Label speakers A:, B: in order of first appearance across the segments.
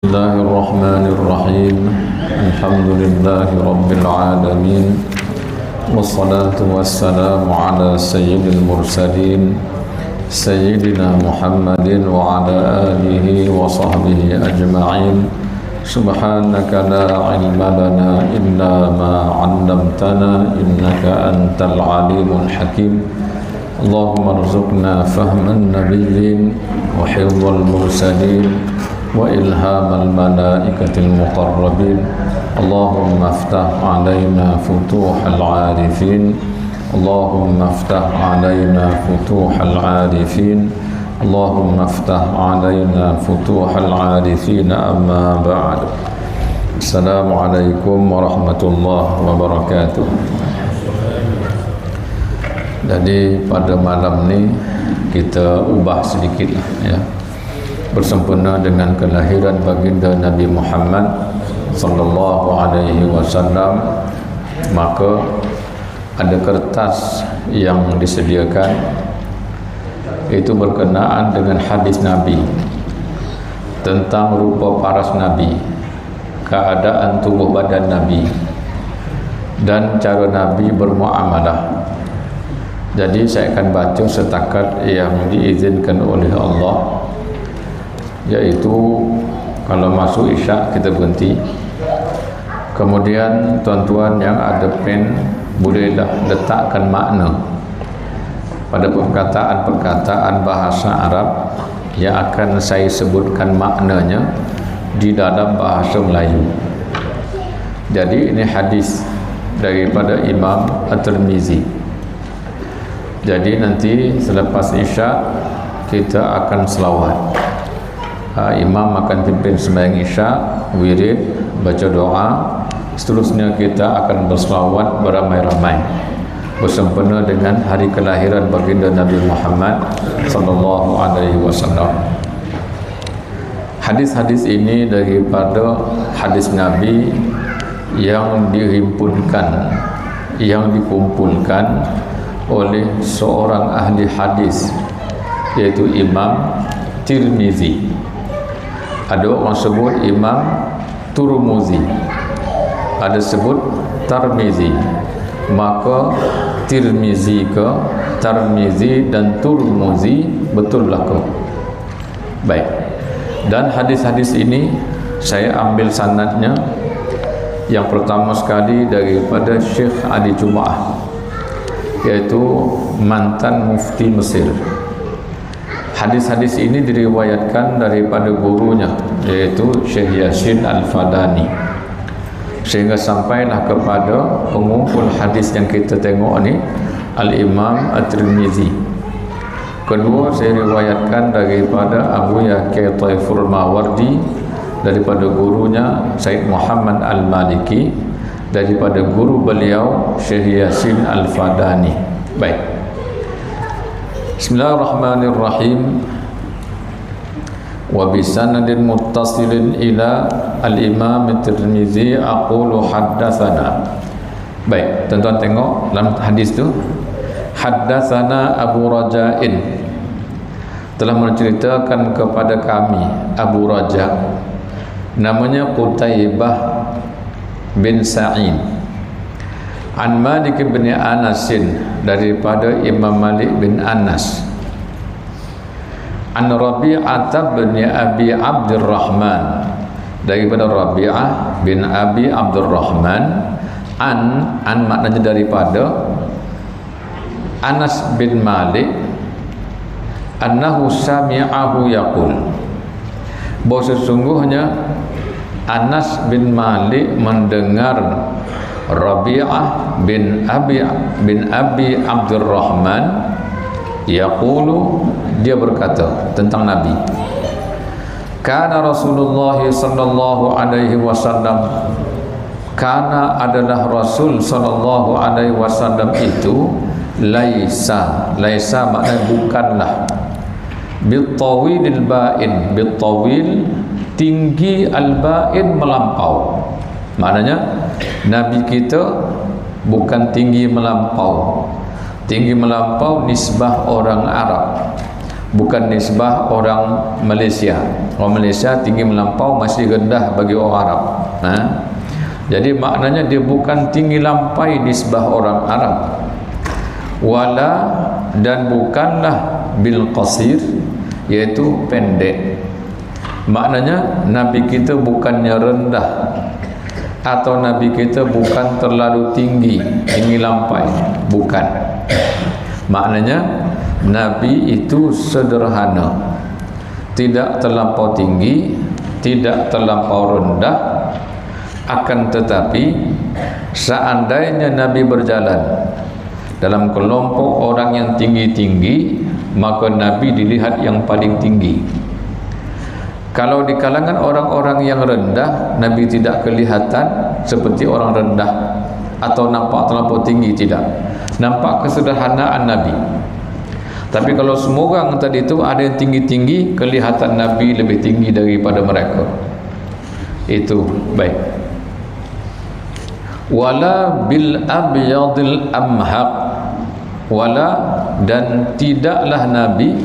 A: الله الرحمن الرحيم الحمد لله رب العالمين والصلاة والسلام على سيد المرسلين سيدنا محمد وعلى آله وصحبه أجمعين سبحانك لا علم لنا إلا ما علمتنا إنك أنت العليم الحكيم اللهم ارزقنا فهم النبيين وحفظ المرسلين وإلهام الملائكة المقربين اللهم افتح علينا فتوح العارفين اللهم افتح علينا فتوح العارفين اللهم افتح علينا فتوح العارفين أما بعد السلام عليكم ورحمة الله وبركاته. Jadi pada malam ni kita ubah sedikit ya, bersempena dengan kelahiran baginda Nabi Muhammad sallallahu alaihi wasallam, maka ada kertas yang disediakan itu berkenaan dengan hadis Nabi tentang rupa paras Nabi, keadaan tubuh badan Nabi dan cara Nabi bermuamalah. Jadi saya akan baca setakat yang diizinkan oleh Allah, yaitu kalau masuk isyak kita berhenti. Kemudian tuan-tuan yang ada pen bolehlah letakkan makna pada perkataan-perkataan bahasa Arab yang akan saya sebutkan maknanya di dalam bahasa Melayu. Jadi ini hadis daripada Imam At-Tirmizi. Jadi nanti selepas isyak kita akan selawat. Imam akan pimpin sembahyang isyak, wirid, baca doa. Seterusnya kita akan berselawat beramai-ramai bersempena dengan hari kelahiran baginda Nabi Muhammad sallallahu alaihi wasallam. Hadis-hadis ini daripada hadis Nabi yang dihimpunkan, yang dikumpulkan oleh seorang ahli hadis, yaitu Imam Tirmizi. Ada orang sebut Imam Turmuzi, ada sebut Tirmizi. Maka Tirmizi ke Tirmizi dan Turmuzi betul belaka. Baik. Dan hadis-hadis ini saya ambil sanadnya. Yang pertama sekali daripada Syekh Ali Jumaah, yaitu mantan mufti Mesir. Hadis-hadis ini diriwayatkan daripada gurunya, yaitu Syekh Yasin Al-Fadani, sehingga sampailah kepada pengumpul hadis yang kita tengok ni, Al-Imam At-Tirmizi. Kedua, saya riwayatkan daripada Abu Yaqi Taifur Mawardi, daripada gurunya Said Muhammad Al-Maliki, daripada guru beliau Syekh Yasin Al-Fadani. Baik. Bismillahirrahmanirrahim. Wa bisanadin muttasilin ila al-Imam At-Tirmizi aqulu haddatsana. Baik, tuan-tuan tengok dalam hadis tu, haddatsana Abu Raja'in, telah menceritakan kepada kami Abu Raja', namanya Qutaibah bin Sa'id, an Malik bin Anasin, daripada Imam Malik bin Anas, an Rabi'ah bin Abi Abdurrahman, daripada Rabi'ah bin Abi Abdurrahman, an maknanya daripada Anas bin Malik, annahu sami'ahu yaqul, bahawa sesungguhnya Anas bin Malik mendengar Rabi'ah bin Abi Abdurrahman yaqulu, dia berkata tentang Nabi, kana Rasulullah sallallahu alaihi wasallam, kana adalah Rasul sallallahu alaihi wasallam itu laisa maknanya bukanlah, bitawilil ba'in, bitawil tinggi, al-ba'in melampau. Maknanya Nabi kita bukan tinggi melampau. Tinggi melampau nisbah orang Arab. bukan nisbah orang Malaysia. Orang Malaysia tinggi melampau masih rendah bagi orang Arab. Jadi maknanya dia bukan tinggi lampai nisbah orang Arab. Wala, dan bukanlah bil qasir, yaitu pendek. Maknanya Nabi kita bukannya rendah, atau Nabi kita bukan terlalu tinggi lampai, bukan. Maknanya Nabi itu sederhana, tidak terlampau tinggi, tidak terlampau rendah. Akan tetapi seandainya Nabi berjalan dalam kelompok orang yang tinggi-tinggi, maka Nabi dilihat yang paling tinggi. Kalau di kalangan orang-orang yang rendah, Nabi tidak kelihatan seperti orang rendah atau nampak terlampau tinggi, tidak. Nampak kesederhanaan Nabi. Tapi kalau semua orang tadi itu ada yang tinggi-tinggi, kelihatan Nabi lebih tinggi daripada mereka. Itu baik. Wala bil abyadil amhaq, wala, dan tidaklah Nabi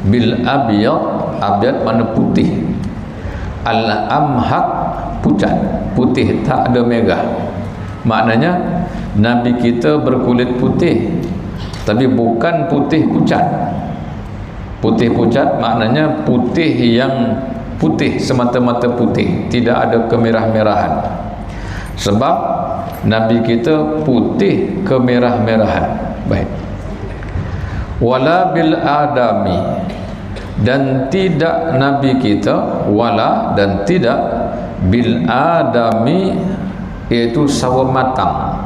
A: bil abyad, abyad mana putih, al amhaq pucat, putih tak ada merah. Maknanya Nabi kita berkulit putih, tapi bukan putih pucat. Putih pucat maknanya putih yang putih, semata-mata putih, tidak ada kemerah-merahan. Sebab Nabi kita putih kemerah-merahan. Baik. Wala bil adami, dan tidak Nabi kita, wala, dan tidak bil adami, iaitu sawo matang.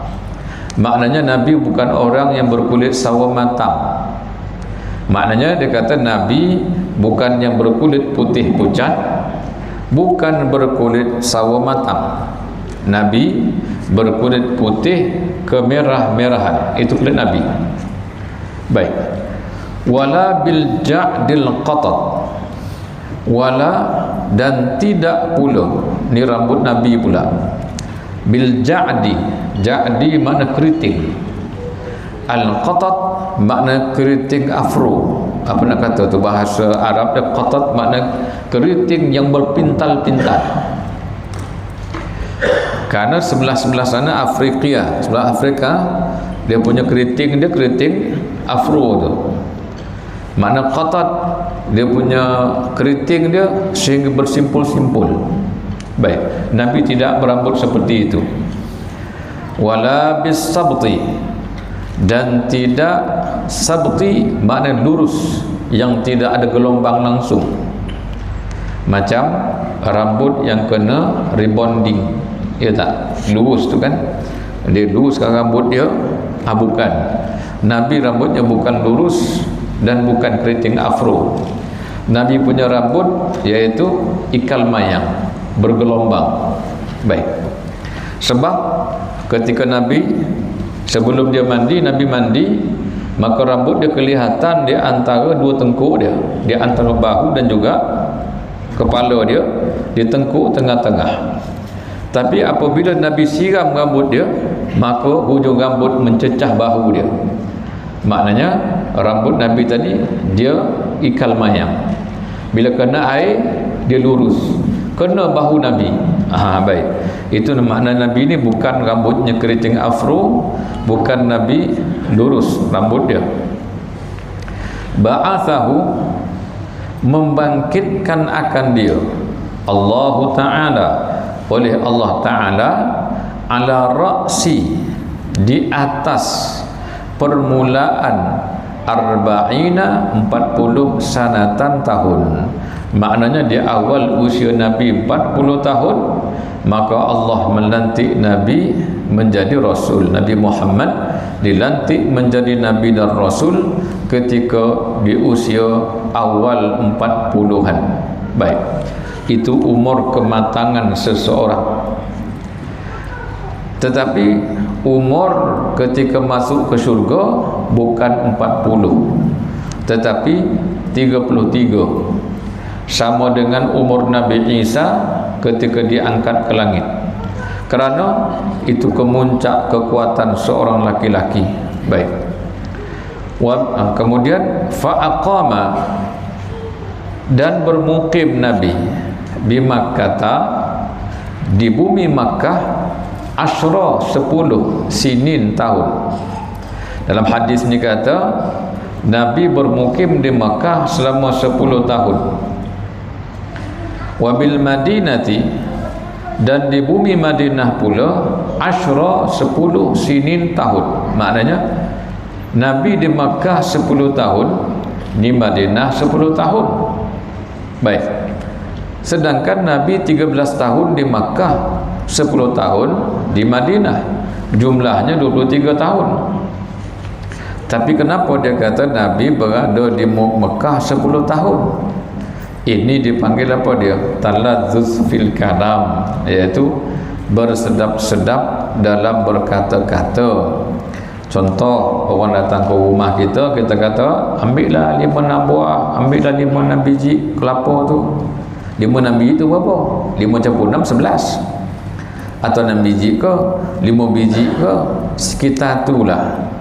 A: Maknanya Nabi bukan orang yang berkulit sawo matang. Maknanya dia kata Nabi bukan yang berkulit putih pucat, bukan berkulit sawo matang. Nabi berkulit putih kemerah-merahan, itu kulit Nabi. Baik. Wala bil ja'dil qatat, wala, dan tidak pula, ni rambut Nabi pula, bil ja'di, ja'di makna keriting, al qatat makna keriting afro. Apa nak kata tu bahasa Arab dia, qatat makna keriting yang berpintal-pintal. Karena sebelah-sebelah sana Afrika, sebelah Afrika, dia punya keriting, dia keriting afro tu. Makna qatat, dia punya keriting dia sehingga bersimpul-simpul. Baik, Nabi tidak berambut seperti itu. Wala bis sabti, dan tidak sabti makna lurus, yang tidak ada gelombang langsung. Macam rambut yang kena rebonding, ya tak? Lurus tu kan, dia luruskan rambut dia. Bukan. Nabi rambutnya bukan lurus dan bukan keriting afro. Nabi punya rambut iaitu ikal mayang, bergelombang. Baik. Sebab ketika Nabi sebelum dia mandi, Nabi mandi, maka rambut dia kelihatan di antara dua tengkuk dia, di antara bahu dan juga kepala dia, di tengkuk tengah-tengah. Tapi apabila Nabi siram rambut dia, maka hujung rambut mencecah bahu dia. Maknanya rambut Nabi tadi dia ikal mayang. Bila kena air dia lurus, kena bahu Nabi. Baik. Itu makna Nabi ini bukan rambutnya keriting afro, bukan Nabi lurus rambut dia. Ba'athahu, membangkitkan akan dia Allah Ta'ala, oleh Allah Ta'ala, ala ra'si, di atas permulaan arba'ina, 40 sanatan tahun. Maknanya di awal usia Nabi 40 tahun, maka Allah melantik Nabi menjadi Rasul. Nabi Muhammad dilantik menjadi Nabi dan Rasul ketika di usia awal 40-an. Baik, itu umur kematangan seseorang. Tetapi umur ketika masuk ke syurga bukan 40, tetapi 33, sama dengan umur Nabi Isa ketika diangkat ke langit. Kerana itu kemuncak kekuatan seorang laki-laki. Baik. Kemudian fa'aqama, dan bermukim Nabi di Makkah, di bumi Makkah, asyra 10 sinin tahun. Dalam hadis ni kata Nabi bermukim di Makkah selama 10 tahun. Wabil Madinati, dan di bumi Madinah pula asyra 10 sinin tahun. Maknanya Nabi di Makkah 10 tahun, di Madinah 10 tahun. Baik. Sedangkan Nabi 13 tahun di Makkah, 10 tahun di Madinah. Jumlahnya 23 tahun. Tapi kenapa dia kata Nabi berada di Mekah 10 tahun? Ini dipanggil apa dia? Taladzuz fil kalam, iaitu bersedap-sedap dalam berkata-kata. Contoh, orang datang ke rumah kita, kita kata ambillah 5-6 buah, ambillah 5-6 biji kelapa tu. 5-6 biji tu berapa? 5 campur 6, 11. Atau 6 biji ke 5 biji ke, sekitar itulah.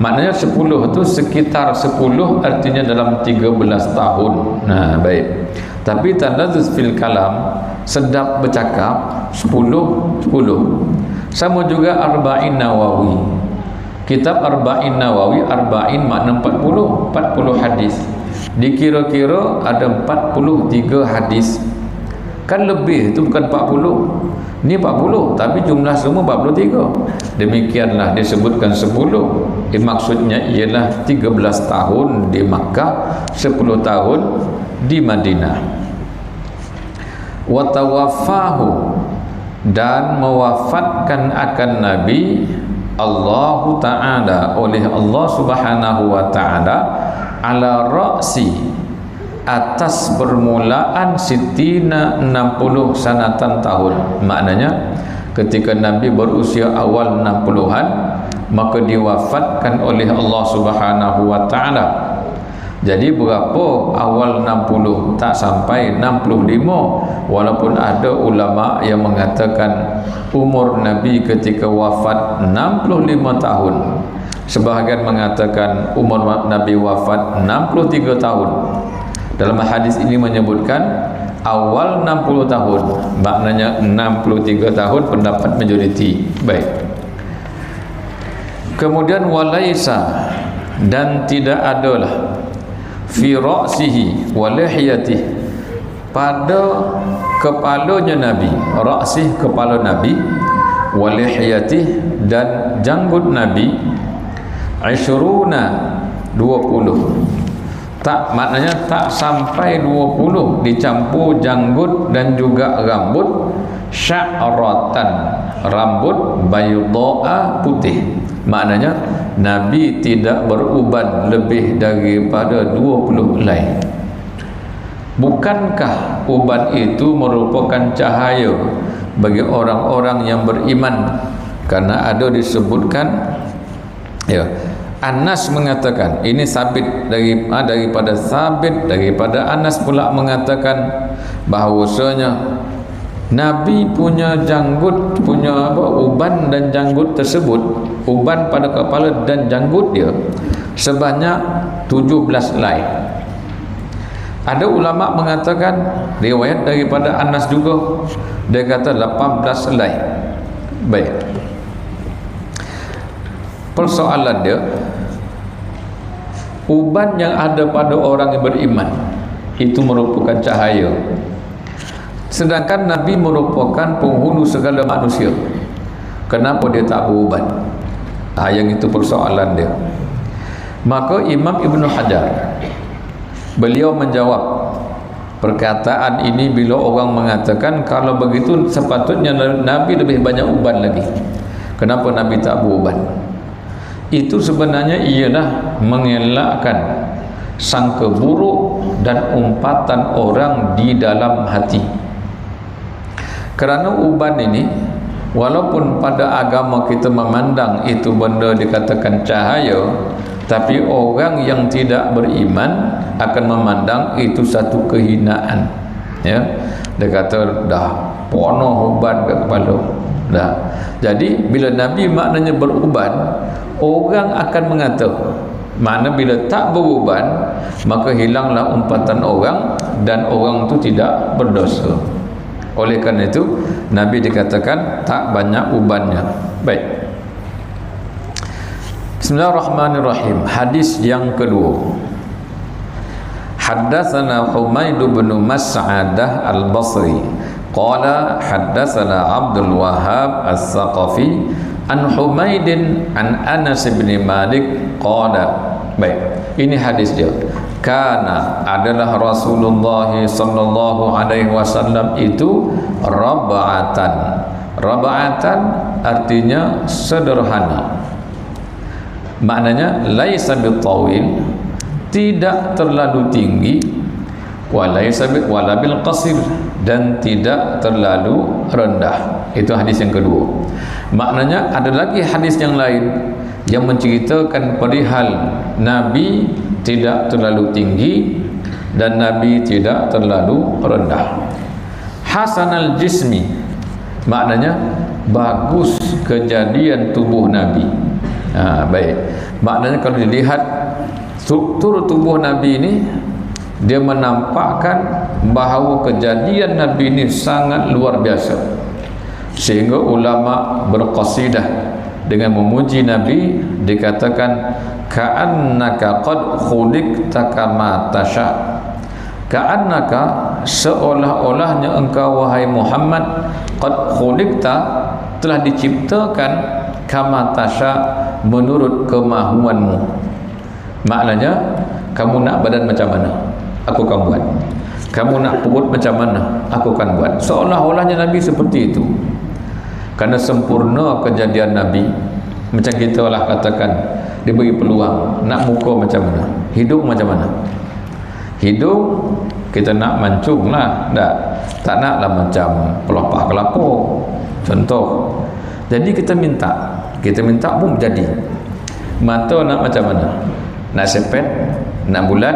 A: Maknanya 10 tu sekitar 10, artinya dalam 13 tahun. Nah, baik. Tapi taladzuz fil kalam, sedap bercakap, 10. Sama juga Arba'in Nawawi. Kitab Arba'in Nawawi, Arba'in makna 40 hadis. Dikira-kira ada 43 hadis. Kan lebih, itu bukan 40. Ini 40, tapi jumlah semua 43. Demikianlah disebutkan 10. Maksudnya ialah 13 tahun di Makkah, 10 tahun di Madinah. Wa tawaffahu, dan mewafatkan akan Nabi Allah Ta'ala, oleh Allah Subhanahu wa Ta'ala, ala ra'si, atas permulaan sitina 60 sanatan tahun. Maknanya ketika Nabi berusia awal 60-an, maka diwafatkan oleh Allah Subhanahu wa Ta'ala. Jadi berapa awal 60? Tak sampai 65. Walaupun ada ulama yang mengatakan umur Nabi ketika wafat 65 tahun. Sebahagian mengatakan umur Nabi wafat 63 tahun. Dalam hadis ini menyebutkan awal 60 tahun, maknanya 63 tahun, pendapat majoriti. Baik. Kemudian walaisa, dan tidak adalah fi ra'sihi wa lihiyatihi, pada kepalanya Nabi, ra'sih kepala Nabi, wa lihiyatihi, dan janggut Nabi, 20. Tak, maknanya tak sampai 20 dicampur janggut dan juga rambut, sya'ratan, rambut bayda'a, putih. Maknanya Nabi tidak beruban lebih daripada 20 helai. Bukankah uban itu merupakan cahaya bagi orang-orang yang beriman? Karena ada disebutkan, ya, Anas mengatakan, ini sabit daripada sabit, daripada Anas pula mengatakan bahawasanya Nabi punya janggut, punya uban dan janggut tersebut, uban pada kepala dan janggut dia sebanyak 17 helai. Ada ulama mengatakan, riwayat daripada Anas juga, dia kata 18 helai. Baik. Persoalan dia, uban yang ada pada orang yang beriman itu merupakan cahaya, sedangkan Nabi merupakan penghulu segala manusia. Kenapa dia tak beruban? Yang itu persoalan dia. Maka Imam Ibn Hajar, beliau menjawab perkataan ini bila orang mengatakan kalau begitu sepatutnya Nabi lebih banyak uban lagi. Kenapa Nabi tak beruban? Itu sebenarnya ialah mengelakkan sangka buruk dan umpatan orang di dalam hati. Kerana uban ini, walaupun pada agama kita memandang itu benda dikatakan cahaya, tapi orang yang tidak beriman akan memandang itu satu kehinaan. Ya, dia kata dah pono uban ke kepala. Dah. Jadi bila Nabi maknanya beruban, orang akan mengata Makna bila tak beruban, maka hilanglah umpatan orang dan orang tu tidak berdosa. Oleh kerana itu Nabi dikatakan tak banyak ubannya. Baik. Bismillahirrahmanirrahim. Hadis yang kedua. Haddatsana Humaid bin Mas'adah Al-Basri qala haddatsana Abdul Wahhab As-Saqafi an Humaidin an Anas bin Malik qala. Baik, ini hadis dia. Kana adalah Rasulullah sallallahu alaihi wasallam itu rab'atan. Rab'atan artinya sederhana. Maknanya laisa bitawil, tidak terlalu tinggi, walaysa bil qasir, dan tidak terlalu rendah. Itu hadis yang kedua. Maknanya ada lagi hadis yang lain yang menceritakan perihal Nabi tidak terlalu tinggi dan Nabi tidak terlalu rendah. Hasanal jismi, maknanya bagus kejadian tubuh Nabi. Baik, maknanya kalau dilihat struktur tubuh Nabi ini, dia menampakkan bahawa kejadian Nabi ini sangat luar biasa, sehingga ulama berqasidah dengan memuji Nabi, dikatakan ka'annaka qad khuliqta kama tasha. Ka'annaka, seolah-olahnya engkau wahai Muhammad, qad khuliqta, telah diciptakan, kama tasha, menurut kemahuanmu. Maknanya kamu nak badan macam mana, aku akan buat. Kamu nak perut macam mana, aku akan buat. Seolah-olahnya Nabi seperti itu. Karena sempurna kejadian Nabi. Macam kita lah katakan, diberi peluang, nak muka macam mana, hidung macam mana. Hidung kita nak mancung lah, tak naklah macam pelopah kelapa contoh. Jadi kita minta pun jadi. Mata nak macam mana, nak sepet, nak bulat,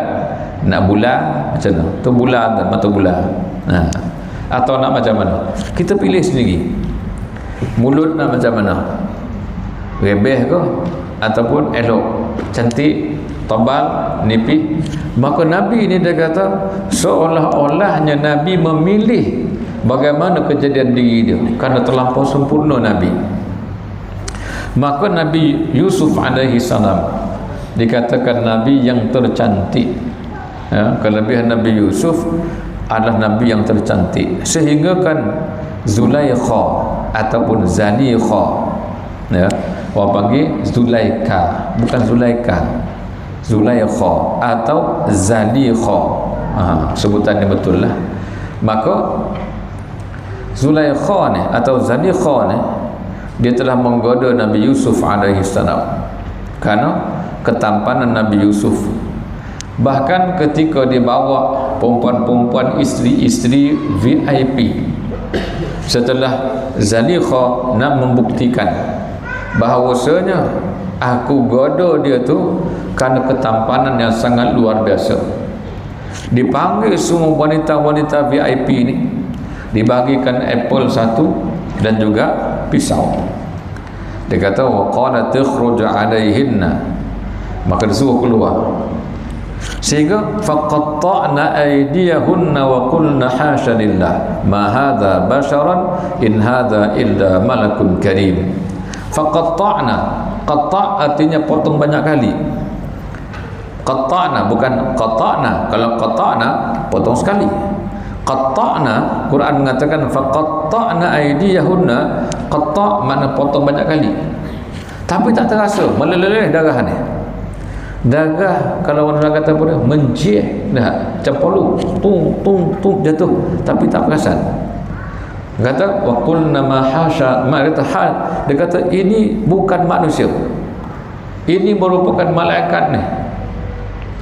A: nak bulat macam mana, tu bulat, mata bulat. Atau nak macam mana, kita pilih sendiri. Mulut nak macam mana, rebeh ke ataupun elok, cantik, tebal, nipis. Maka Nabi ini dia kata seolah-olahnya Nabi memilih bagaimana kejadian diri dia, kerana terlampau sempurna Nabi. Maka Nabi Yusuf alaihi salam dikatakan Nabi yang tercantik. Kelebihan Nabi Yusuf adalah Nabi yang tercantik, sehingga kan Zulaikha ataupun Zalikha, orang panggil Zulaika, bukan Zulaika, Zulaikha atau Zalikha. Sebutannya betul lah. Maka Zulaikha ni atau Zalikha ni, dia telah menggoda Nabi Yusuf alaihi salam kerana ketampanan Nabi Yusuf. Bahkan ketika dibawa perempuan-perempuan isteri-isteri VIP, setelah Zalikha nak membuktikan bahawasanya aku goda dia tu kerana ketampanan yang sangat luar biasa, dipanggil semua wanita-wanita VIP ni, dibagikan apple satu dan juga pisau. Dia kata wa qala takhruj alaihinna, maka disuruh keluar. Sehingga faqatta'na aydiyahunna wa qulna hasya lillah ma hadza basharan in hadza illa malakun karim. Faqatta'na, qatta' artinya potong banyak kali. Qatta'na bukan qata'na. Kalau qata'na potong sekali. Qatta'na, Quran mengatakan faqatta'na aydiyahunna, qatta' makna potong banyak kali. Tapi tak terasa meleleh darah ni. Darah kalau orang kata apa dia, mencieh dah, macam polu, tung jatuh, tapi tak perasan. Kata wa qulna ma hasya, kata hal, dia kata ini bukan manusia, ini merupakan malaikat ni.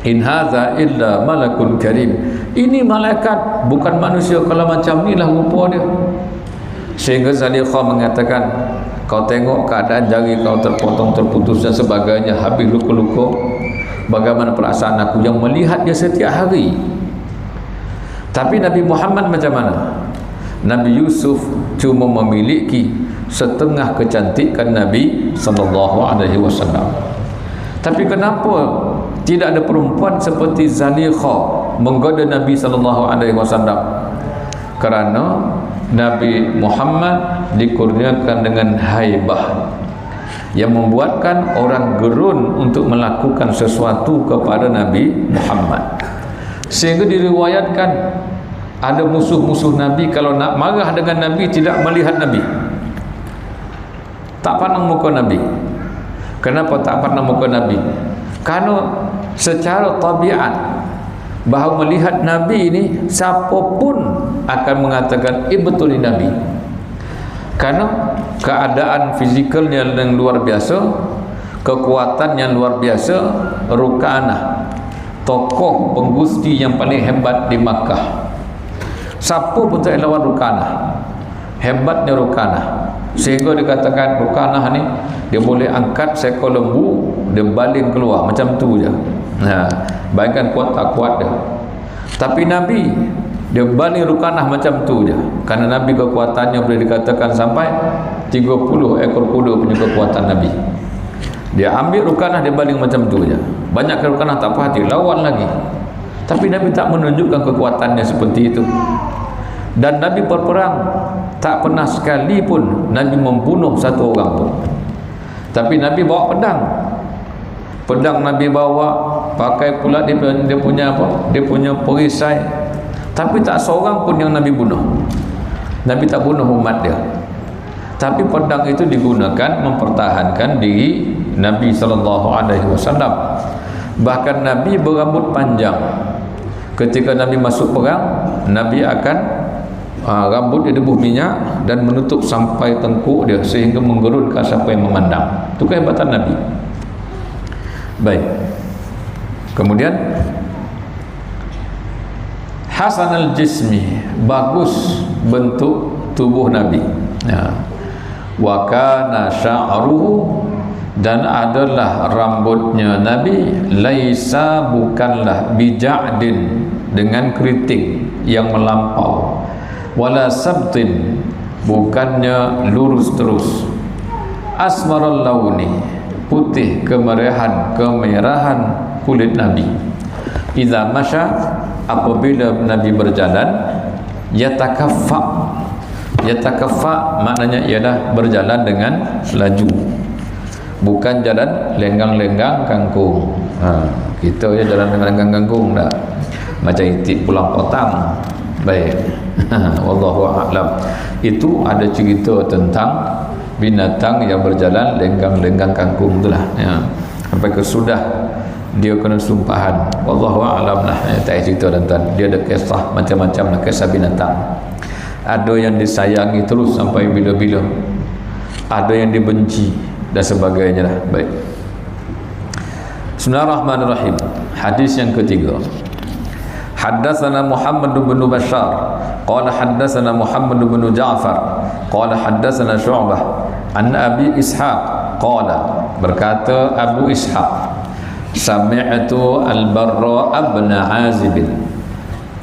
A: In hadza illa malakun karim, ini malaikat bukan manusia, kalau macam ni lah rupa dia. Sehingga Zalikha mengatakan, kau tengok keadaan jari kau terpotong, terputus dan sebagainya, habis luka-luka, bagaimana perasaan aku yang melihat dia setiap hari. Tapi Nabi Muhammad macam mana? Nabi Yusuf cuma memiliki setengah kecantikan Nabi sallallahu alaihi wasallam. Tapi kenapa tidak ada perempuan seperti Zalikha menggoda Nabi SAW, kerana Nabi Muhammad dikurniakan dengan haibah yang membuatkan orang gerun untuk melakukan sesuatu kepada Nabi Muhammad, sehingga diriwayatkan ada musuh-musuh Nabi kalau nak marah dengan Nabi tidak melihat Nabi, tak pandang muka Nabi. Kenapa tak pandang muka Nabi? Karena secara tabiat bahawa melihat Nabi ini siapa pun akan mengatakan betul ini Nabi, karena keadaan fizikalnya yang luar biasa, kekuatan yang luar biasa. Rukanah, tokoh penggusti yang paling hebat di Makkah, siapa pun tak lawan Rukanah. Hebatnya Rukanah, sehingga dikatakan Rukanah ni dia boleh angkat seekor lembu, dia baling keluar macam tu je. Bayangkan kuat tak kuat dia. Tapi Nabi dia baling Rukanah macam tu je, kerana Nabi kekuatannya boleh dikatakan sampai 30 ekor kuda punya kekuatan Nabi. Dia ambil Rukanah, dia baling macam tu je. Banyak Rukanah tak puas hati, lawan lagi. Tapi Nabi tak menunjukkan kekuatannya seperti itu. Dan Nabi berperang, tak pernah sekali pun Nabi membunuh satu orang pun. Tapi Nabi bawa pedang. Pedang Nabi bawa, pakai pula dia punya apa? Dia punya perisai. Tapi tak seorang pun yang Nabi bunuh. Nabi tak bunuh umat dia. Tapi pedang itu digunakan mempertahankan diri Nabi SAW. Bahkan Nabi berambut panjang. Ketika Nabi masuk perang, Nabi akan rambut dia debuh minyak dan menutup sampai tengkuk dia, sehingga menggerunkan siapa yang memandang. Itu kehebatan Nabi. Baik. Kemudian hasan al-jismi, bagus bentuk tubuh Nabi. Wa kana sya'ruhu, dan adalah rambutnya Nabi laisa, bukanlah bija'din, dengan keriting yang melampau, wala sabtin, bukannya lurus terus, asmaral launi, putih kemerahan kulit Nabi. Idza masya, apabila Nabi berjalan, yatakaffa maknanya ialah berjalan dengan laju, bukan jalan lenggang-lenggang kangkung. Kita je jalan dengan lenggang kangkung dah, macam itik pulang potang. Baik. Wallahu a'lam. Itu ada cerita tentang binatang yang berjalan lenggang-lenggang kangkung itulah, sampai kesudah dia kena sumpahan. Wallahu a'lam lah. Tak cerita tuan-tuan, dia ada kisah macam-macam lah, kisah binatang. Ada yang disayangi terus sampai bila-bila, ada yang dibenci dan sebagainya lah. Baik. Bismillahirrahmanirrahim. Hadis yang ketiga. Haddatsana Muhammad bin Bashar qala haddatsana Muhammad bin Ja'far qala haddatsana Syu'bah an Abi Ishaq qala, berkata Abu Ishaq, sami'tu Al-Barra bin Azib,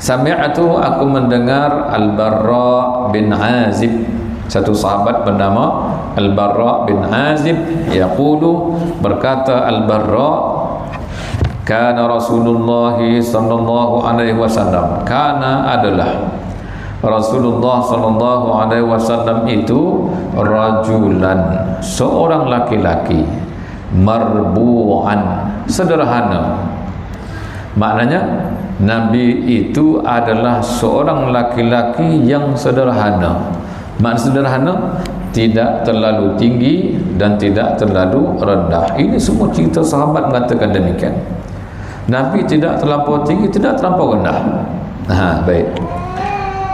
A: sami'tu, aku mendengar Al-Barra bin Azib, satu sahabat bernama Al-Barra bin Azib, yaqulu, berkata Al-Barra, kana Rasulullah sallallahu alaihi wasallam, kana adalah Rasulullah sallallahu alaihi wasallam itu rajulan, seorang laki-laki, marbu'an, sederhana. Maknanya Nabi itu adalah seorang laki-laki yang sederhana. Makna sederhana, tidak terlalu tinggi dan tidak terlalu rendah. Ini semua cerita sahabat mengatakan demikian. Nabi tidak terlampau tinggi, tidak terlampau rendah. Baik.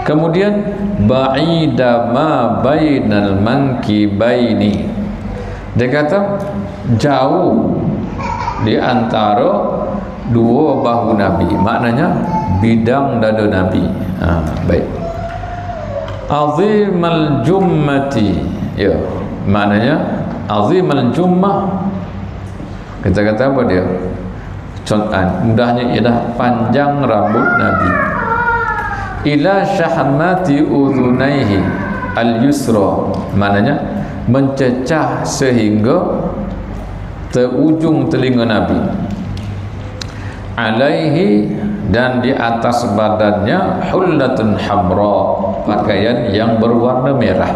A: Kemudian ba'ida ma bainal mankibaini, dia kata jauh di antara dua bahu Nabi, maknanya bidang dada Nabi. Baik. Azimal jummati, ya, maknanya azimal jummah, kita kata apa dia? Mudahnya ialah panjang rambut Nabi. Ila syahmati udhunaihi al-yusra, maknanya mencecah sehingga terujung telinga Nabi. alaihi, dan di atas badannya hullatun hamra, pakaian yang berwarna merah.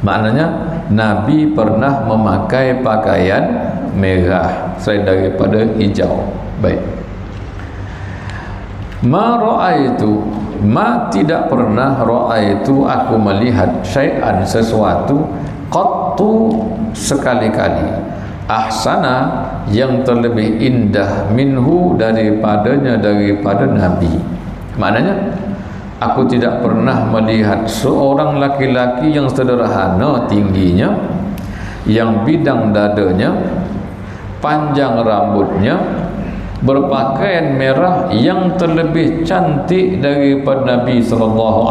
A: Maknanya Nabi pernah memakai pakaian merah selain daripada hijau. Baik. Ma ra'aitu, ma tidak pernah ra'aitu aku melihat syai'an sesuatu qattu sekali-kali ahsana yang terlebih indah minhu daripada Nabi. Maknanya aku tidak pernah melihat seorang laki-laki yang sederhana tingginya, yang bidang dadanya, panjang rambutnya, berpakaian merah yang terlebih cantik daripada Nabi SAW.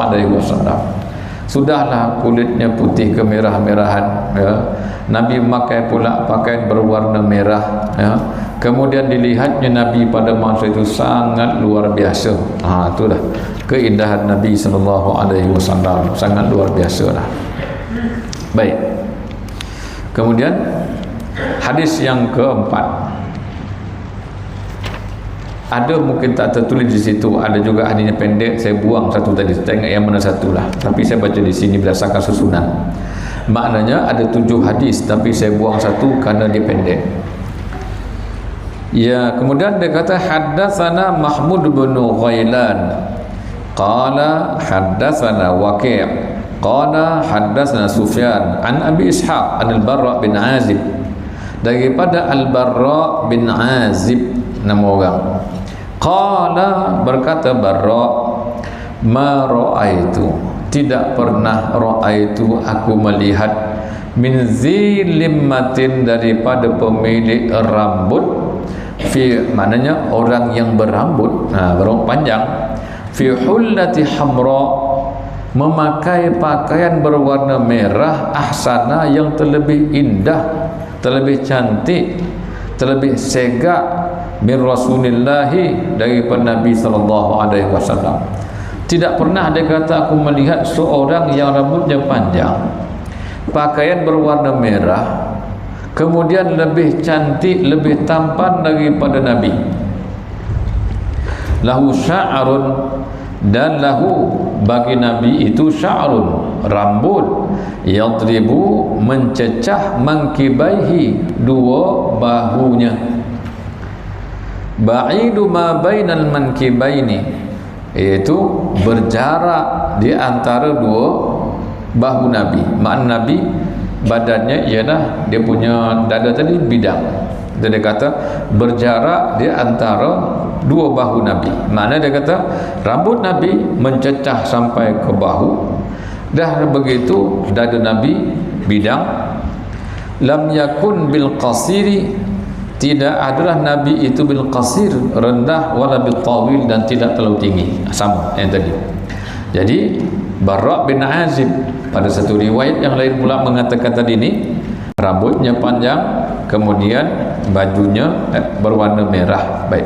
A: Sudahlah kulitnya putih kemerah-merahan, ya. Nabi memakai pula pakaian berwarna merah, ya. Kemudian dilihatnya Nabi pada masa itu sangat luar biasa. Itulah keindahan Nabi SAW, sangat luar biasa lah. Baik. Kemudian hadis yang keempat, ada mungkin tak tertulis di situ, ada juga hadisnya pendek, saya buang satu tadi, saya ingat yang mana satu lah, tapi saya baca di sini berdasarkan susunan. Maknanya ada 7 hadis, tapi saya buang satu karena dia pendek. Ya, kemudian dia kata haddatsana Mahmud bin Ghailan qala haddatsana Waqi' qala haddatsana Sufyan an Abi Ishaq an Al-Barra bin Azib, daripada Al-Barra bin Azib nama orang. Qala, berkata Barra, ma ra'aitu, tidak pernah ra'aitu aku melihat min zilimmatin, daripada pemilik rambut, fi maknanya orang yang berambut, berambut panjang, fi hullati hamra, memakai pakaian berwarna merah, ahsana yang terlebih indah, terlebih cantik, terlebih segak, min Rasulillahi, daripada Nabi SAW. Tidak pernah dia kata aku melihat seorang yang rambutnya panjang, pakaian berwarna merah, kemudian lebih cantik, lebih tampan daripada Nabi. Lahu sya'run, dan lahu bagi Nabi itu sya'run, rambut, yadribu, mencecah, mangkibaihi, dua bahunya, ba'idu ma bainal mankibaini, yaitu berjarak di antara dua bahu Nabi. Makna Nabi badannya ialah dia punya dada tadi bidang, dia kata berjarak di antara dua bahu Nabi. Makna dia kata rambut Nabi mencecah sampai ke bahu, dah begitu dada Nabi bidang. Lam yakun bil qasiri, tidak adalah Nabi itu bil qasir, rendah, wala bil tawil, dan tidak terlalu tinggi, sama yang tadi. Jadi Barra bin Azib, pada satu riwayat yang lain pula mengatakan tadi ini rambutnya panjang, kemudian bajunya berwarna merah. Baik.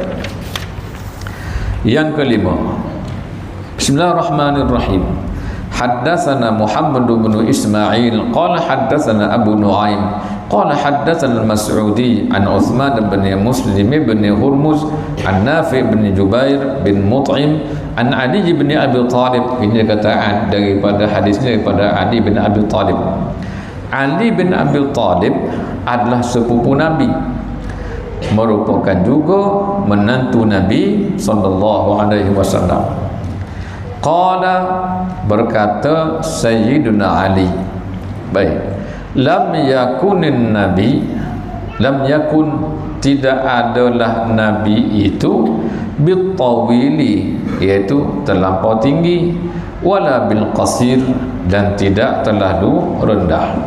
A: Yang kelima, Bismillahirrahmanirrahim. Haddatsana Muhammad bin Ismail qala haddatsana Abu Nuaim qala haddatsana Al-Mas'udi an Uthman bin Muslim bin Hurmuz an Nafi bin Jubair bin Mut'im an Ali bin Abi Talib. Ini kata daripada hadisnya daripada Ali bin Abi Talib. Ali bin Abi Talib adalah sepupu Nabi, merupakan juga menantu Nabi sallallahu alaihi wasallam. Qala, berkata Sayyiduna Ali, baik, lam yakunin Nabi, lam yakun, tidak adalah Nabi itu bil tawili, yaitu terlampau tinggi, wala bil qasir, dan tidak terlalu rendah.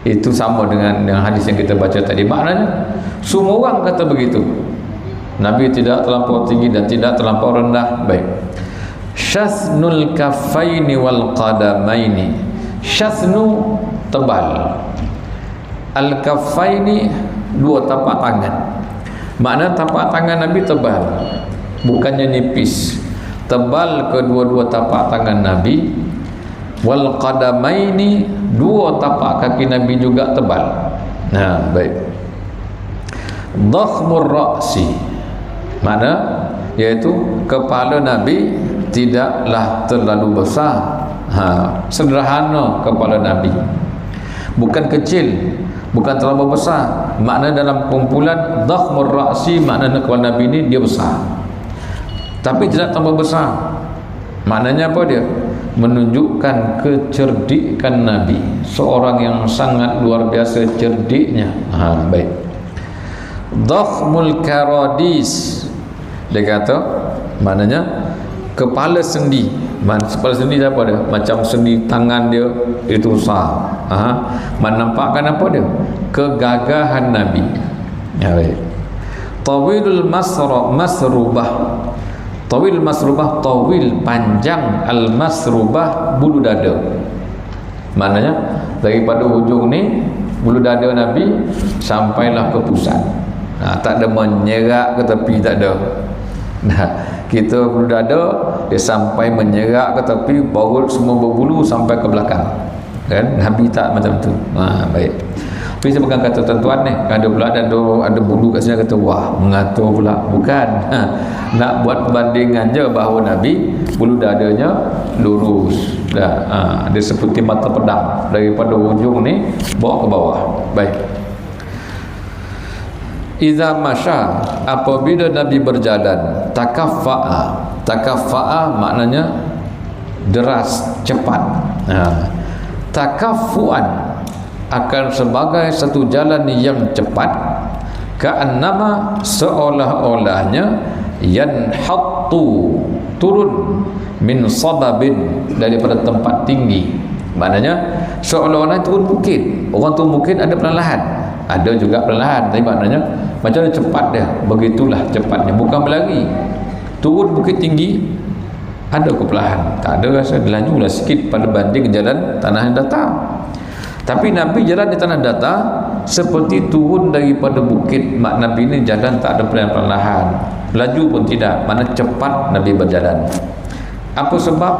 A: Itu sama dengan hadis yang kita baca tadi. Maknanya semua orang kata begitu, Nabi tidak terlampau tinggi dan tidak terlampau rendah. Baik. Syasnul kaffaini wal qadamaini. Syasnu, tebal. Al kaffaini, dua tapak tangan. Makna tapak tangan Nabi tebal, bukannya nipis. Tebal kedua-dua tapak tangan Nabi. Wal qadamaini, dua tapak kaki Nabi juga tebal. Nah, baik. Dhakhmur ra'si, Mana iaitu kepala Nabi tidaklah terlalu besar. Sederhana kepala Nabi, bukan kecil, bukan terlalu besar. Makna dalam kumpulan dhakhmur ra'si, makna kepala Nabi ini dia besar tapi tidak terlalu besar. Maknanya apa dia? Menunjukkan kecerdikan Nabi, seorang yang sangat luar biasa cerdiknya. Baik. Dhakhmul karadis, dia kata maknanya kepala sendi. Kepala sendi apa dia? Macam sendi tangan dia itu besar. Menampakkan apa dia? Kegagahan Nabi. Ya, baik. Tawilul masrubah. Tawil masrubah, tawil panjang, al masrubah bulu dada. Maknanya daripada hujung ni bulu dada Nabi sampailah ke pusat. Tak ada menyerak ke tepi, tak ada. Kita bulu dada dia sampai menyerak ke tepi, baru semua berbulu sampai ke belakang. Kan Nabi tak macam tu. Baik. Tapi saya bukan kata tuan-tuan ni, ada pula ada bulu kat sini kata wah mengatur pula. Bukan. Nak buat perbandingan je bahawa Nabi bulu dadanya lurus. Dia seperti mata pedang daripada hujung ni bawa ke bawah. Baik. Iza masya, apabila Nabi berjalan, takaffa'a maknanya deras, cepat. Takaffuan akan sebagai satu jalan yang cepat, ka'annama seolah-olahnya yanhattu turun min sababin daripada tempat tinggi. Maknanya seolah-olah turun bukit. Orang turun bukit ada perlahan, ada juga perlahan, tapi maknanya macam mana cepat dia, begitulah cepatnya, bukan berlari. Turun bukit tinggi ada ke perlahan, tak ada rasa, lajulah sikit pada banding jalan tanah yang datar. Tapi Nabi jalan di tanah datar seperti turun daripada bukit. Mak Nabi ini jalan tak ada perlahan, laju pun tidak, mana cepat Nabi berjalan. Apa sebab?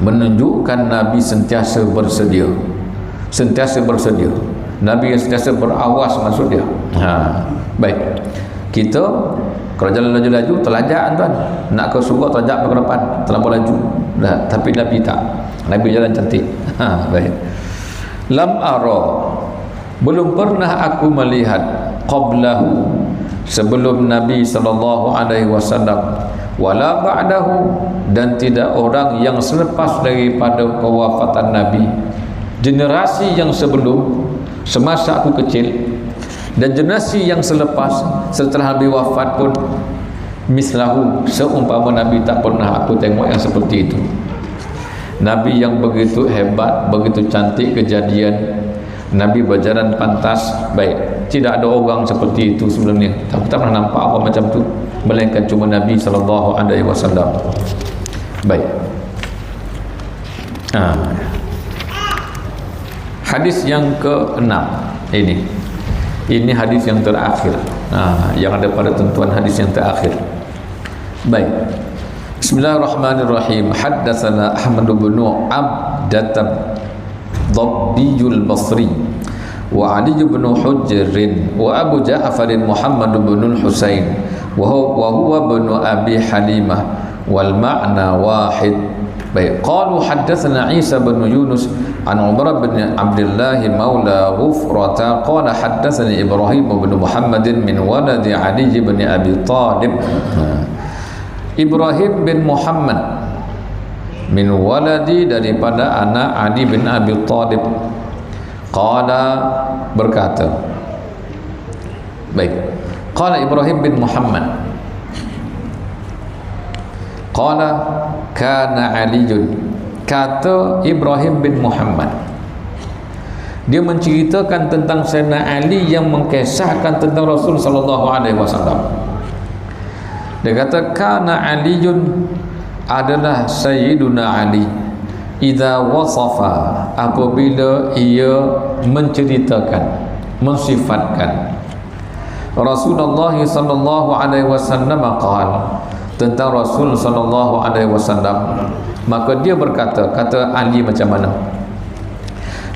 A: Menunjukkan Nabi sentiasa bersedia, sentiasa bersedia. Nabi yang sentiasa berawas maksud dia. Baik. Kita kalau jalan laju-laju terlajak tuan, nak ke surga terlajak ke depan, terlalu laju. Tapi Nabi tak. Nabi jalan cantik. Baik. Lam ara, belum pernah aku melihat qablahu, sebelum Nabi SAW, wala ba'dahu, dan tidak orang yang selepas daripada kewafatan Nabi, generasi yang sebelum semasa aku kecil dan generasi yang selepas setelah Nabi wafat pun, mislahu, seumpama Nabi tak pernah aku tengok yang seperti itu. Nabi yang begitu hebat, begitu cantik kejadian, Nabi berjalan pantas. Baik, tidak ada orang seperti itu sebelum ni. Tak pernah nampak orang macam tu, melainkan cuma Nabi SAW. Baik. Hadis yang ke-6 ini hadis yang terakhir. Yang ada pada tentuan hadis yang terakhir. Baik. Bismillahirrahmanirrahim. Haddatsana Ahmad bin Abdat Dhabbiyul Basri wa Ali bin Hujr wa Abu Ja'far Muhammad bin Husain wa huwa bin Abi Halimah wal ma'na wahid. Baik, qalu haddatsana Isa bin Yunus an Umar bin Abdullah maula Ghufrata qala haddatsani Ibrahim bin Muhammad min waladi Ali bin Abi Talib. Ibrahim bin Muhammad min waladi, daripada anak Ali bin Abi Talib. Qala, berkata. Baik, qala Ibrahim bin Muhammad, qala kana Aliyun, kata Ibrahim bin Muhammad, dia menceritakan tentang Sayyidina Ali yang mengkisahkan tentang Rasul SAW. Dia kata kana Aliyun, adalah Sayyiduna Ali, idza wasafa, apabila ia menceritakan, mensifatkan Rasulullah SAW qala, tentang Rasul SAW, maka dia berkata, kata Ali macam mana?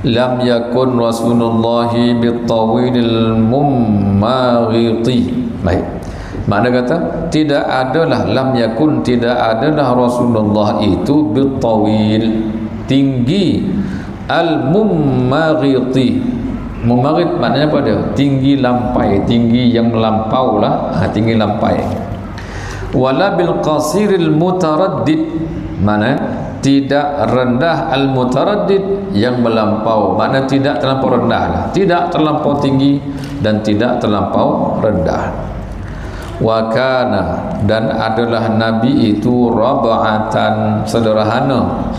A: Lam yakun Rasulullah bitawilil mummaghiti. Baik, Makna kata tidak adalah, lam yakun, tidak adalah Rasulullah itu bitawil, tinggi, al-mummaghiti. Mummaghit maknanya apa dia? Tinggi lampai, tinggi yang melampau lah, tinggi lampai. Wala bil qasiril mutaraddid, mana tidak rendah al-mutaraddid yang melampau, makna tidak terlampau rendah lah, tidak terlampau tinggi dan tidak terlampau rendah. Wa kana, dan adalah Nabi itu rab'atan, sederhana,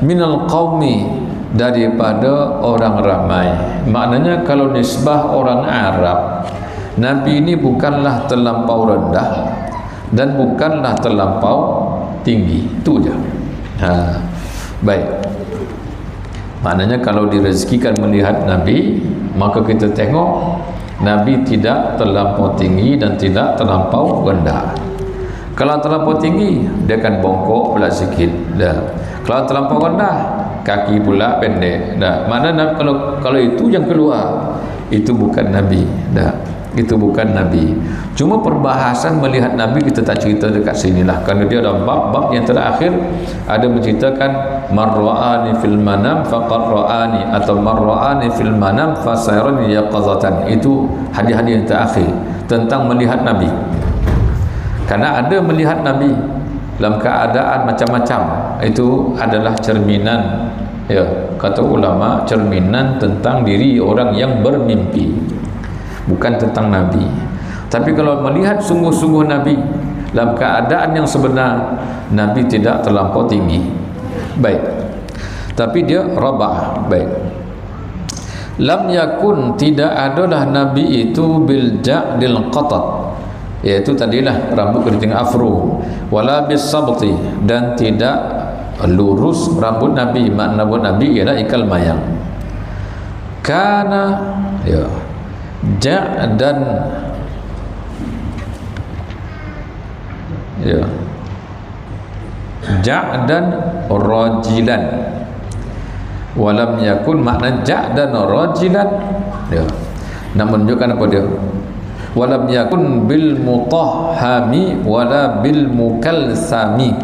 A: minal qaumi, daripada orang ramai. Maknanya kalau nisbah orang Arab, Nabi ini bukanlah terlampau rendah dan bukanlah terlampau tinggi, itu je. Baik. Maknanya kalau direzekikan melihat Nabi, maka kita tengok Nabi tidak terlampau tinggi dan tidak terlampau rendah. Kalau terlampau tinggi, dia akan bongkok pula sikit. Dah. Kalau terlampau rendah, kaki pula pendek. Dah. Maknanya kalau itu yang keluar, itu bukan Nabi. Dah. Itu bukan Nabi. Cuma perbahasan melihat Nabi kita tak cerita dekat sinilah, kerana dia ada bab-bab yang terakhir ada menceritakan man ra'ani fil manam faqad ra'ani, atau man ra'ani fil manam fasayarani yaqazatan. Itu hadis-hadis yang terakhir tentang melihat Nabi. Karena ada melihat Nabi dalam keadaan macam-macam, itu adalah cerminan, ya, kata ulama, cerminan tentang diri orang yang bermimpi, bukan tentang Nabi. Tapi kalau melihat sungguh-sungguh Nabi dalam keadaan yang sebenar, Nabi tidak terlampau tinggi. Baik. Tapi dia rabah. Baik. Lam yakun, tidak adalah Nabi itu bil ja'dil qatat, iaitu tadilah rambut keriting afro, wala bis sabti, dan tidak lurus rambut Nabi. Makna rambut Nabi ialah ikal mayang. Kana, ya, ja'dan, ya, ja'dan rajilan, walam yakun, makna ja'dan rajilan, ya, nak menunjukkan apa dia? Walam yakun bil mutahhami wala bil mukalsami.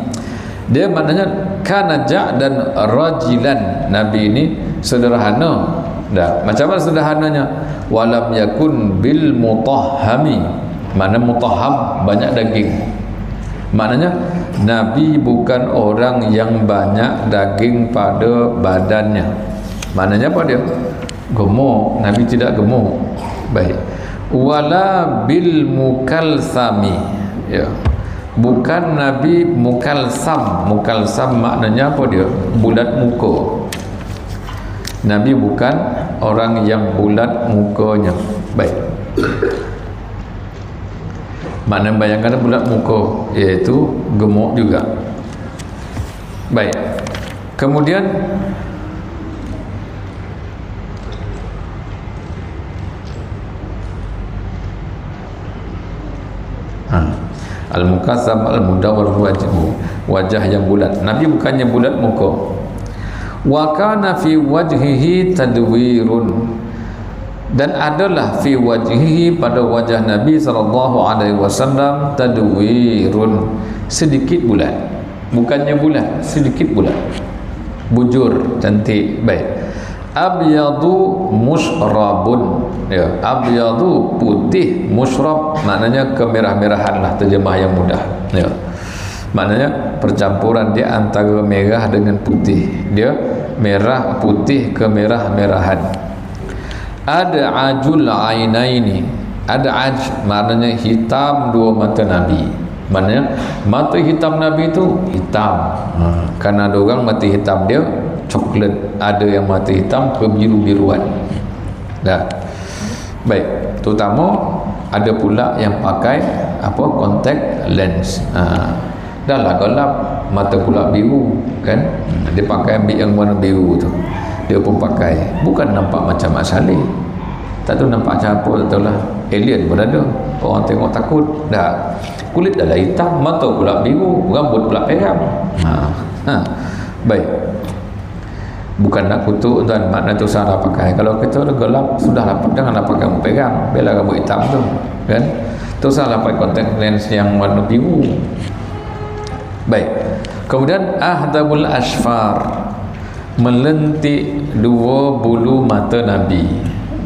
A: Dia maknanya kana ja'dan rajilan, Nabi ini sederhana. Dah, macam mana sederhananya? Walam yakun bil mutahhami, mana mutahham banyak daging. Maknanya Nabi bukan orang yang banyak daging pada badannya. Maknanya apa dia? Gemuk. Nabi tidak gemuk. Baik. Wala bil mukalsami, ya, bukan Nabi mukalsam. Mukalsam maknanya apa dia? Bulat muka. Nabi bukan orang yang bulat mukanya. Baik. Makna bayangkan bulat muka, iaitu gemuk juga. Baik. Kemudian al-mukassam al-mudawwar wajah yang bulat. Nabi bukannya bulat muka. Wa kana fi wajhihi tadwirun, dan adalah fi wajhihi, pada wajah Nabi SAW tadwirun, sedikit bulat. Bukannya bulat, sedikit bulat, bujur, cantik. Baik. Abyadu musyrabun, ya, abyadu putih, musyrab maknanya kemerah-merahan lah, terjemah yang mudah, ya. Maknanya percampuran dia antara merah dengan putih, dia merah putih kemerah-merahan. Ada ajul ainaini, ada aj maknanya hitam dua mata Nabi. Maknanya mata hitam Nabi itu hitam. Karena ada orang mata hitam dia coklat, ada yang mata hitam kebiru-biruan. Dah. Baik, terutama ada pula yang pakai apa, contact lens. Dah lah gelap, mata pula biru kan. Dia pakai ambil yang warna biru tu, dia pun pakai, bukan nampak macam Mak Saleh. Tak tahu nampak macam apa, tak tahulah, alien pun ada. Orang tengok takut. Dah, kulit dah hitam, mata pula biru, rambut pula peram. Baik. Bukan nak kutuk tuan, makna tu salah pakai. Kalau kita dah gelap, sudah dapat, janganlah pakai rambut pegang, biarlah rambut hitam tu kan. Tu salah pakai kontak lens yang warna biru. Baik. Kemudian ahdabul asfar, melentik dua bulu mata Nabi.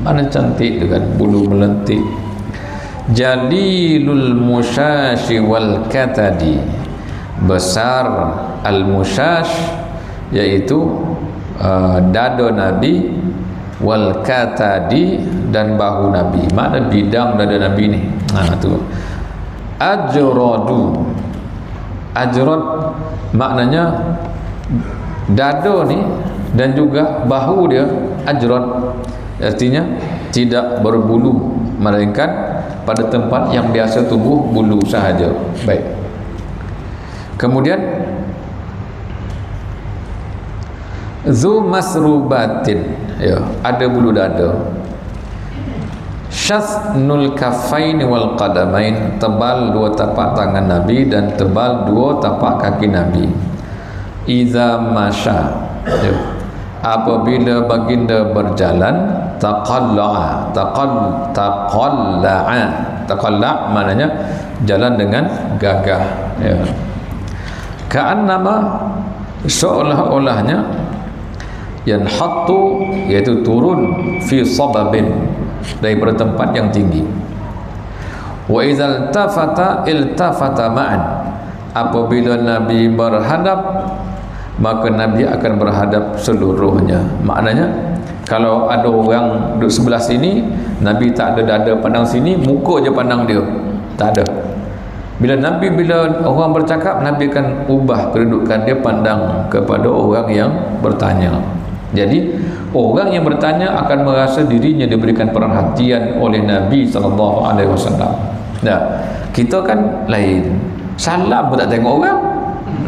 A: Mana cantik tu kan, bulu melentik. Jalilul musyashi wal katadi, besar al musyash iaitu dada Nabi, wal katadi dan bahu Nabi. Mana bidang dada Nabi ni? Tu. Ajradu, ajrad maknanya dada ni dan juga bahu dia ajrad, artinya tidak berbulu, melainkan pada tempat yang biasa tumbuh bulu sahaja. Baik. Kemudian zu masrubatin, ya, ada bulu dada. Syasnul kafain wal qadamain, tebal dua tapak tangan Nabi dan tebal dua tapak kaki Nabi. Iza masya, ya, apabila baginda berjalan, taqalla'a, taqalla' maknanya jalan dengan gagah, ya. Ka'annama, seolah-olahnya, yanhattu, yaitu turun, fi sababin, daripada tempat yang tinggi. Wa idzal iltafata ma'an, apabila Nabi berhadap, maka Nabi akan berhadap seluruhnya. Maknanya kalau ada orang duduk sebelah sini, Nabi tak ada dada pandang sini, muka je pandang dia, tak ada. Bila orang bercakap, Nabi akan ubah kedudukan dia, pandang kepada orang yang bertanya. Jadi orang yang bertanya akan merasa dirinya diberikan perhatian oleh Nabi SAW. Nah, kita kan lain, salam pun tak tengok orang.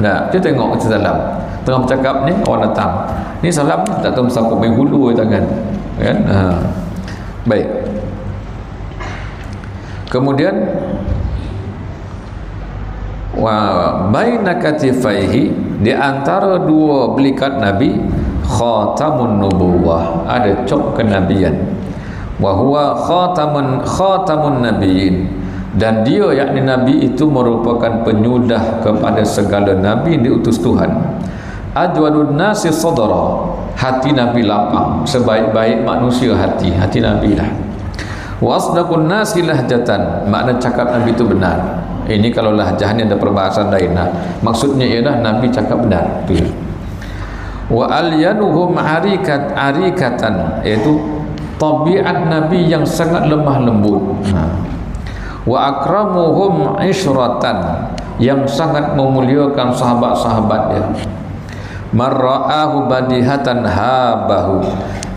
A: Nah, kita tengok kita salam, tengah bercakap ni orang datang, ni salam tak tahu siapa main hulu tangan, kan? Baik. Kemudian wa baina katifaihi, di antara dua belikat Nabi, khatamun nubuwah, ada cop kenabian. Wa huwa khatamun nabiyyin, dan dia yakni Nabi itu merupakan penyudah kepada segala nabi yang diutus Tuhan. Ajwadun nasi sadara, hati Nabi lapang, sebaik-baik manusia hati Nabi lah. Wa asdaqun nasi lahjatan, makna cakap Nabi itu benar. Ini kalau lahjahnya ada perbahasan lain lah. Maksudnya ialah Nabi cakap benar. Wa alyanuhum arikatan, iaitu tabiat Nabi yang sangat lemah lembut. Wa akramuhum isyratan, yang sangat memuliakan sahabat-sahabatnya. Marra'ahu badihatan habahu,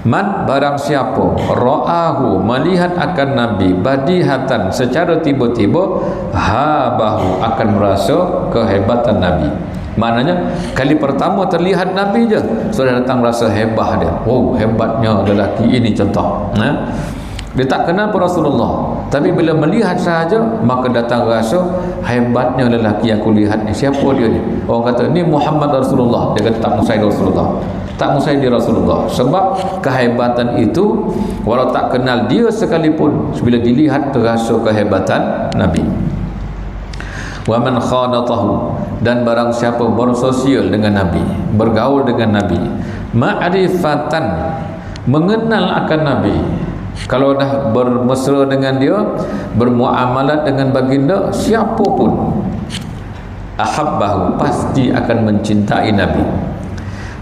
A: man barang siapa ra'ahu, melihat akan Nabi, badihatan secara tiba-tiba, habahu, akan merasa kehebatan Nabi. Maknanya kali pertama terlihat Nabi je sudah datang rasa hebah dia. Oh, hebatnya lelaki ini, contoh. Dia tak kenal Rasulullah, tapi bila melihat sahaja maka datang rasa hebatnya lelaki yang aku lihat ni. Siapa dia ni? Orang kata ni Muhammad Rasulullah, dia kata tak musai Rasulullah, tak musai dia Rasulullah. Sebab kehebatan itu walau tak kenal dia sekalipun, bila dilihat terasa kehebatan Nabi. Wa man khadatahu, dan barang siapa bersosial dengan Nabi, bergaul dengan Nabi, ma'rifatan, mengenal akan Nabi. Kalau dah bermesra dengan dia, bermuamalat dengan baginda, siapapun, ahabbahu, pasti akan mencintai Nabi.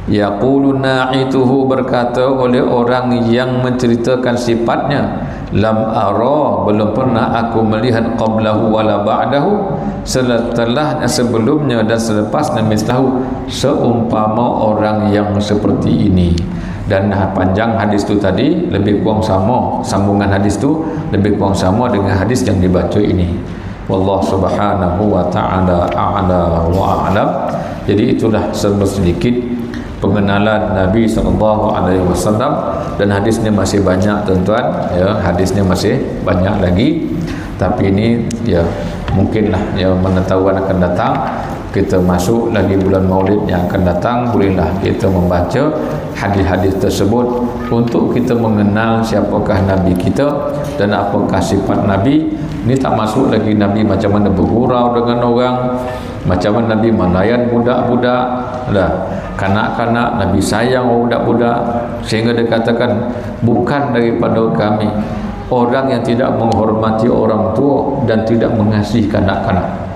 A: Yaqulu na'ituhu, berkata oleh orang yang menceritakan sifatnya, lam ara, belum pernah aku melihat qablahu wala ba'dahu, setelah sebelumnya dan selepasnya, mislahu, seumpama orang yang seperti ini. Dan panjang hadis tu tadi, lebih kurang sama, sambungan hadis tu lebih kurang sama dengan hadis yang dibaca ini. Wallahu subhanahu wa ta'ala a'la wa a'lam. Jadi itulah sedikit pengenalan Nabi SAW, dan hadisnya masih banyak tuan-tuan, ya, hadisnya masih banyak lagi, tapi ini ya mungkinlah ya pengetahuan akan datang. Kita masuk lagi bulan Maulid yang akan datang, bolehlah kita membaca hadis-hadis tersebut untuk kita mengenal siapakah Nabi kita dan apakah sifat Nabi, Ini tak masuk lagi Nabi macam mana bergurau dengan orang, macam mana Nabi melayan budak-budak, dah kanak-kanak Nabi sayang budak-budak, sehingga dia katakan bukan daripada kami orang yang tidak menghormati orang tua dan tidak mengasihi kanak-kanak.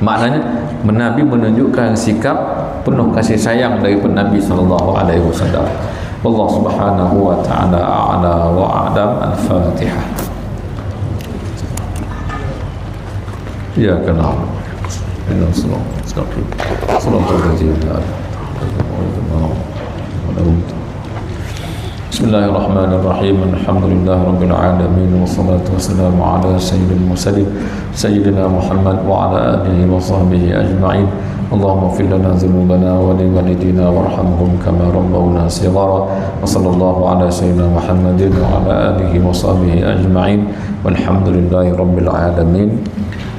A: Maknanya Nabi menunjukkan sikap penuh kasih sayang daripada Nabi sallallahu alaihi wasallam. Allah Subhanahu wa taala a'la wa a'lam. Al-Fatihah. Ya kana. Bismillahirrahmanirrahim. Alhamdulillah rabbil alamin wassalatu wassalamu ala sayyidil mursalin sayyidina Muhammad wa ala alihi wa sahbihi ajma'in. Allahumma ighfir lana dhunubana wa li walidina warhamhum kama rabbawna shighara. Wa sallallahu ala sayyidina Muhammadin wa ala alihi wa sahbihi ajma'in. Walhamdulillahi rabbil alamin.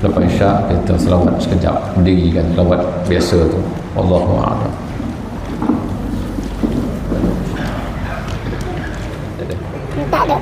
A: Lepas isyak kita selawat sekejap, berdiri kan, selawat biasa tu. Wallahu a'lam.
B: Tak ada.